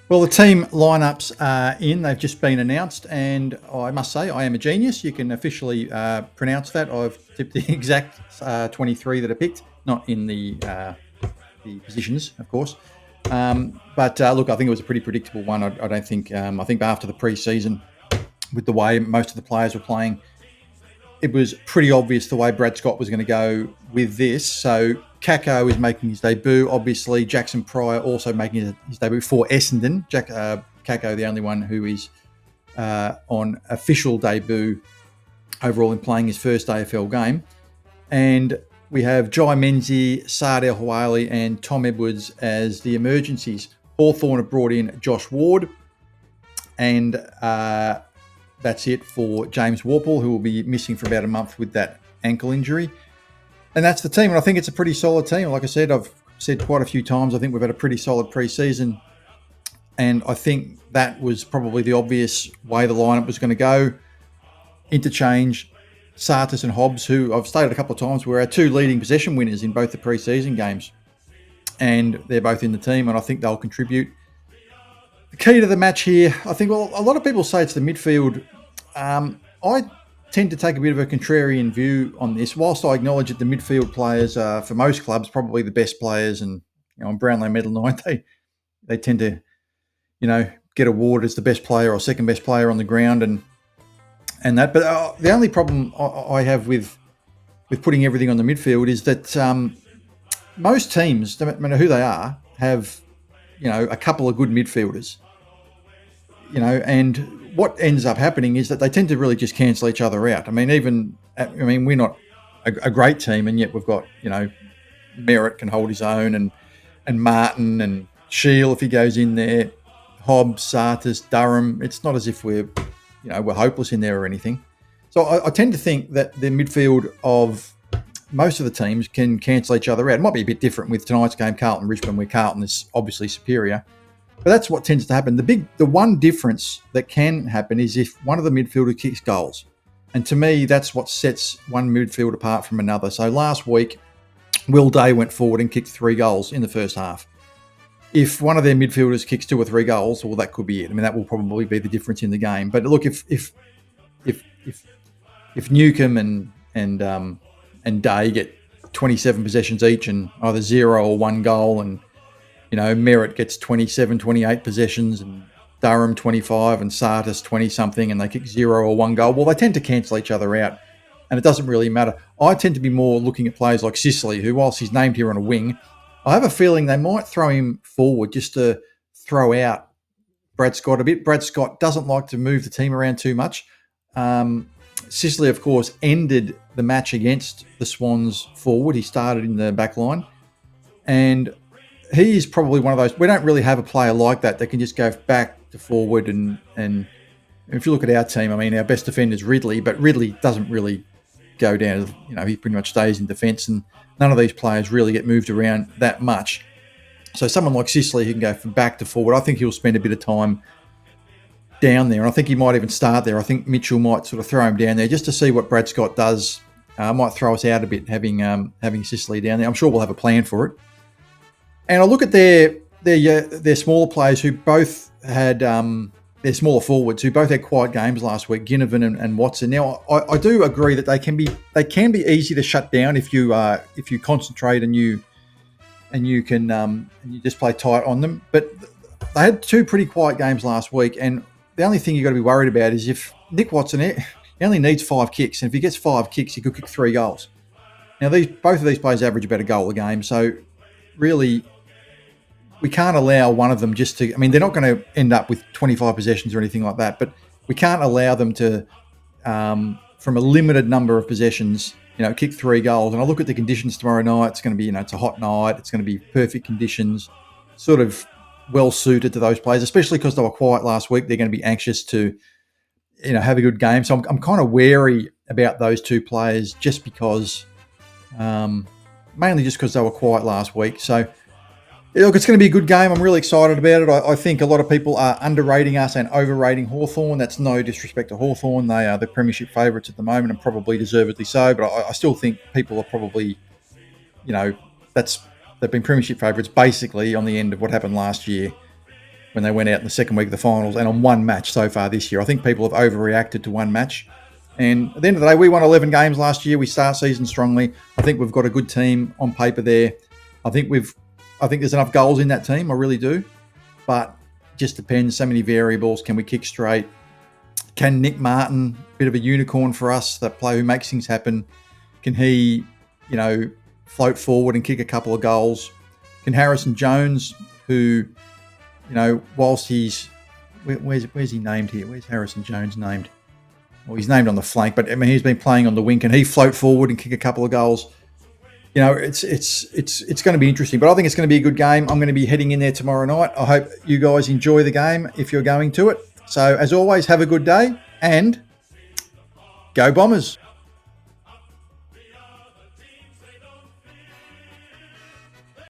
Well, the team lineups are in. They've just been announced, and I must say, I am a genius. You can officially pronounce that. I've tipped the exact 23 that are picked, not in the positions, of course. But look, I think it was a pretty predictable one. I don't think. I think after the pre-season, with the way most of the players were playing, it was pretty obvious the way Brad Scott was going to go with this. So Kako is making his debut. Obviously, Jackson Pryor also making his debut for Essendon. Kako, the only one who is on official debut overall in playing his first AFL game. And we have Jai Menzies, Saad El Hawali, and Tom Edwards as the emergencies. Hawthorn have brought in Josh Ward, and that's it for James Warple, who will be missing for about a month with that ankle injury. And that's the team. And I think it's a pretty solid team. Like I said, I've said quite a few times, I think we've had a pretty solid pre-season. And I think that was probably the obvious way the lineup was going to go. Interchange, Sartis and Hobbs, who I've stated a couple of times were our two leading possession winners in both the pre-season games. And they're both in the team, and I think they'll contribute. The key to the match here, I think, well, a lot of people say it's the midfield. I tend to take a bit of a contrarian view on this. Whilst I acknowledge that the midfield players are, for most clubs, probably the best players, and on Brownlow medal night, they tend to, get awarded as the best player or second best player on the ground and that. But the only problem I have with putting everything on the midfield is that most teams, no matter who they are, have a couple of good midfielders. And what ends up happening is that they tend to really just cancel each other out. We're not a great team, and yet we've got, Merritt can hold his own, and Martin and Shield if he goes in there, Hobbs, Sartis, Durham. It's not as if we're hopeless in there or anything. So I tend to think that the midfield of most of the teams can cancel each other out. It might be a bit different with tonight's game, Carlton-Richmond, where Carlton is obviously superior. But that's what tends to happen. The one difference that can happen is if one of the midfielders kicks goals. And to me, that's what sets one midfield apart from another. So last week, Will Day went forward and kicked 3 goals in the first half. If one of their midfielders kicks 2 or 3 goals, well, that could be it. That will probably be the difference in the game. But look, if Newcomb and Day get 27 possessions each and either 0 or 1 goal, and Merritt gets 27, 28 possessions, and Durham 25, and Sartis 20-something, and they kick 0 or 1 goal. Well, they tend to cancel each other out, and it doesn't really matter. I tend to be more looking at players like Sicily, who, whilst he's named here on a wing, I have a feeling they might throw him forward just to throw out Brad Scott a bit. Brad Scott doesn't like to move the team around too much. Sicily, of course, ended the match against the Swans forward. He started in the back line, and he's probably one of those. We don't really have a player like that can just go back to forward. And if you look at our team, our best defender is Ridley, but Ridley doesn't really go down. He pretty much stays in defence, and none of these players really get moved around that much. So someone like Sicily who can go from back to forward, I think he'll spend a bit of time down there. And I think he might even start there. I think Mitchell might sort of throw him down there just to see what Brad Scott does. Might throw us out a bit having Sicily down there. I'm sure we'll have a plan for it. And I look at their smaller players who both had their smaller forwards who both had quiet games last week, Ginnivan and Watson. Now I do agree that they can be easy to shut down if you concentrate and you can you just play tight on them. But they had 2 pretty quiet games last week, and the only thing you've got to be worried about is if Nick Watson, he only needs 5 kicks, and if he gets 5 kicks, he could kick 3 goals. Now both of these players average about a goal a game, so really we can't allow one of them just to. They're not going to end up with 25 possessions or anything like that, but we can't allow them to, from a limited number of possessions, kick 3 goals. And I look at the conditions tomorrow night. It's going to be, it's a hot night. It's going to be perfect conditions, sort of well suited to those players, especially because they were quiet last week. They're going to be anxious to, have a good game. So I'm kind of wary about those 2 players just because, mainly just because they were quiet last week. So, look, it's going to be a good game. I'm really excited about it. I think a lot of people are underrating us and overrating Hawthorn. That's no disrespect to Hawthorn. They are the premiership favourites at the moment, and probably deservedly so. But I still think people are probably, they've been premiership favourites basically on the end of what happened last year. when they went out in the second week of the finals and on one match so far this year. I think people have overreacted to one match. And at the end of the day, we won 11 games last year. We start season strongly. I think we've got a good team on paper there. I think there's enough goals in that team. I really do. But it just depends. So many variables. Can we kick straight? Can Nick Martin, bit of a unicorn for us, that player who makes things happen, can he, float forward and kick a couple of goals? Can Harrison Jones, who, whilst he's where's he named here? Where's Harrison Jones named? Well, he's named on the flank, but he's been playing on the wing. Can he float forward and kick a couple of goals? It's going to be interesting, but I think it's going to be a good game. I'm going to be heading in there tomorrow night. I hope you guys enjoy the game if you're going to it. So, as always, have a good day and go Bombers.